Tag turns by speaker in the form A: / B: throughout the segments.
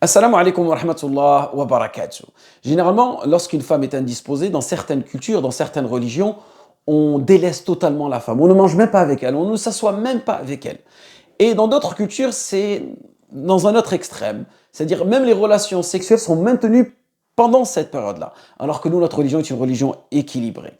A: Assalamu alaikum wa rahmatullah wa barakatuh. Généralement, lorsqu'une femme est indisposée, dans certaines cultures, dans certaines religions, on délaisse totalement la femme. On ne mange même pas avec elle, on ne s'assoit même pas avec elle. Et dans d'autres cultures, c'est dans un autre extrême. C'est-à-dire même les relations sexuelles sont maintenues pendant cette période-là. Alors que nous, notre religion est une religion équilibrée.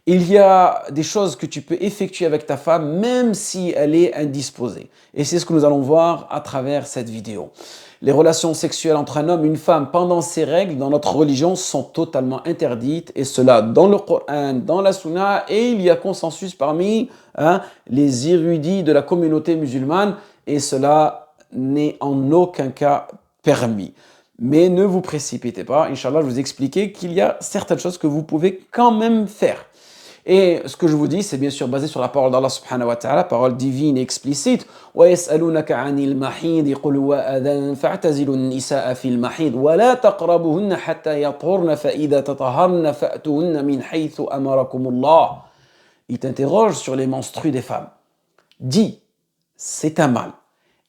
A: Il y a des choses que tu peux effectuer avec ta femme même si elle est indisposée. Et c'est ce que nous allons voir à travers cette vidéo. Les relations sexuelles entre un homme et une femme pendant ces règles dans notre religion sont totalement interdites, et cela dans le Coran, dans la Sunna, et il y a consensus parmi les érudits de la communauté musulmane, et cela n'est en aucun cas permis. Mais ne vous précipitez pas, Inch'Allah, je vais vous expliquer qu'il y a certaines choses que vous pouvez quand même faire. Et ce que je vous dis, c'est bien sûr basé sur la parole d'Allah subhanahu wa ta'ala, parole divine et explicite. وَيَسْأَلُونَكَ عَنِ الْمَحِيضِ قُلْ هُوَ أَذًى فَاعْتَزِلُوا النِّسَاءَ فِي الْمَحِيضِ وَلَا تَقْرَبُوهُنَّ حَتَّى يَطْهُرْنَ فَإِذَا تَطَهَّرْنَ فَأْتُوهُنَّ مِنْ حَيْثُ أَمَرَكُمُ اللَّهُ. Il t'interroge sur les menstrues des femmes. Dis, c'est un mal.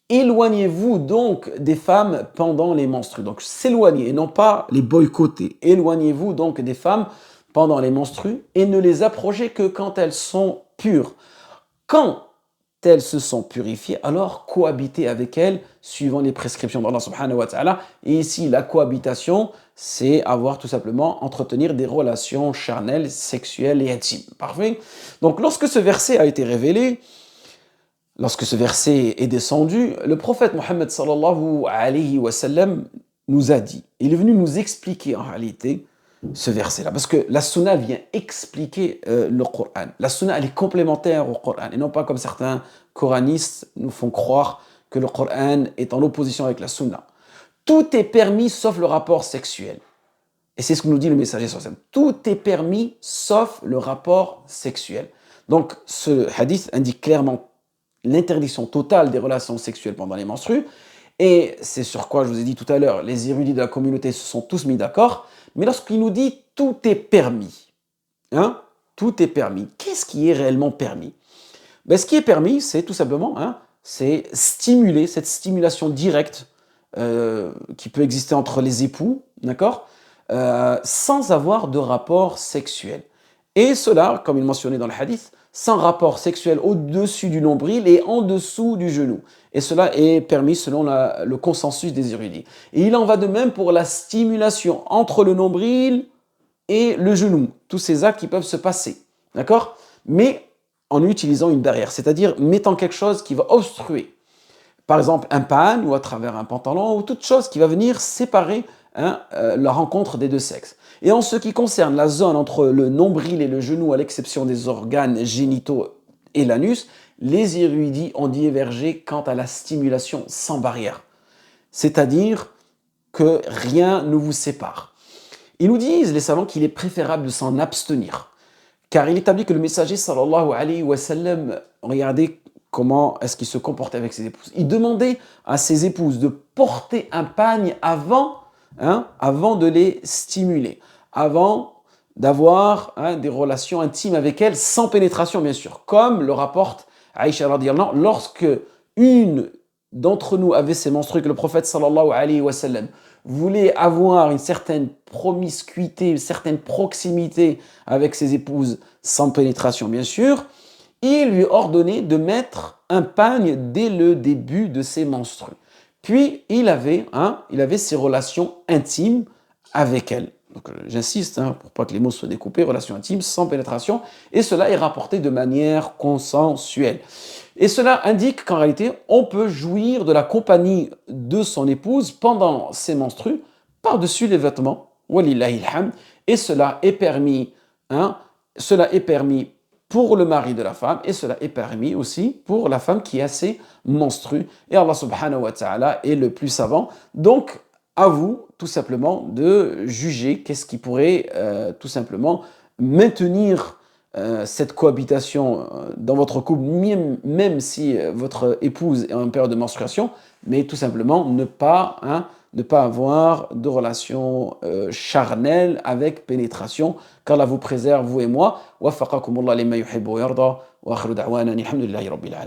A: Éloignez-vous donc des femmes pendant les menstrues. Donc s'éloigner et non pas les boycotter. Éloignez-vous donc des femmes pendant les menstrues et ne les approchez que quand elles sont pures. Quand elles se sont purifiées, alors cohabitez avec elles suivant les prescriptions d'Allah subhanahu wa ta'ala. Et ici, la cohabitation, c'est avoir tout simplement, entretenir des relations charnelles, sexuelles et intimes. Parfait. Donc lorsque ce verset a été révélé, lorsque ce verset est descendu, le prophète Mohammed sallallahu alayhi wa sallam nous a dit, il est venu nous expliquer en réalité ce verset-là, parce que la sunna vient expliquer le Coran. La sunna, elle est complémentaire au Coran, et non pas comme certains coranistes nous font croire que le Coran est en opposition avec la sunna. Tout est permis sauf le rapport sexuel. Et c'est ce que nous dit le messager sallallahu alayhi wa sallam. Tout est permis sauf le rapport sexuel. Donc ce hadith indique clairement l'interdiction totale des relations sexuelles pendant les menstrues, et c'est sur quoi je vous ai dit tout à l'heure, les érudits de la communauté se sont tous mis d'accord, mais lorsqu'il nous dit tout est permis, tout est permis, qu'est-ce qui est réellement permis? Ce qui est permis, c'est tout simplement, c'est stimuler, cette stimulation directe qui peut exister entre les époux, d'accord, sans avoir de rapport sexuel. Et cela, comme il mentionnait dans le hadith, sans rapport sexuel au-dessus du nombril et en dessous du genou. Et cela est permis selon le consensus des érudits. Et il en va de même pour la stimulation entre le nombril et le genou. Tous ces actes qui peuvent se passer, d'accord? Mais en utilisant une barrière, c'est-à-dire mettant quelque chose qui va obstruer. Par exemple, un pagne ou à travers un pantalon ou toute chose qui va venir séparer la rencontre des deux sexes. Et en ce qui concerne la zone entre le nombril et le genou, à l'exception des organes génitaux et l'anus, les érudits ont divergé quant à la stimulation sans barrière. C'est-à-dire que rien ne vous sépare. Ils nous disent, les savants, qu'il est préférable de s'en abstenir. Car il établit que le messager, sallallahu alayhi wa sallam, regardez comment est-ce qu'il se comportait avec ses épouses. Il demandait à ses épouses de porter un pagne avant de les stimuler, avant d'avoir des relations intimes avec elles, sans pénétration bien sûr, comme le rapporte Aïcha radiyallahu anha, lorsque une d'entre nous avait ses menstrues, que le prophète sallallahu alayhi wa sallam voulait avoir une certaine promiscuité, une certaine proximité avec ses épouses, sans pénétration bien sûr, il lui ordonnait de mettre un pagne dès le début de ses menstrues. Puis, il avait ses relations intimes avec elle. Donc, j'insiste, pour pas que les mots soient découpés, relations intimes sans pénétration, et cela est rapporté de manière consensuelle. Et cela indique qu'en réalité, on peut jouir de la compagnie de son épouse pendant ses menstrues, par-dessus les vêtements, walillahil hamd, et cela est permis pour le mari de la femme, et cela est permis aussi pour la femme qui a ses menstrues. Et Allah subhanahu wa ta'ala est le plus savant. Donc, à vous, tout simplement, de juger qu'est-ce qui pourrait tout simplement maintenir cette cohabitation dans votre couple, même si votre épouse est en période de menstruation, mais tout simplement ne pas avoir de relation charnelle avec pénétration, qu'Allah vous préserve, vous et moi. Waffaqakumullah lima yuhibbu wa yarda, wa akhiru da'wana alhamdulillahi rabbil alamin.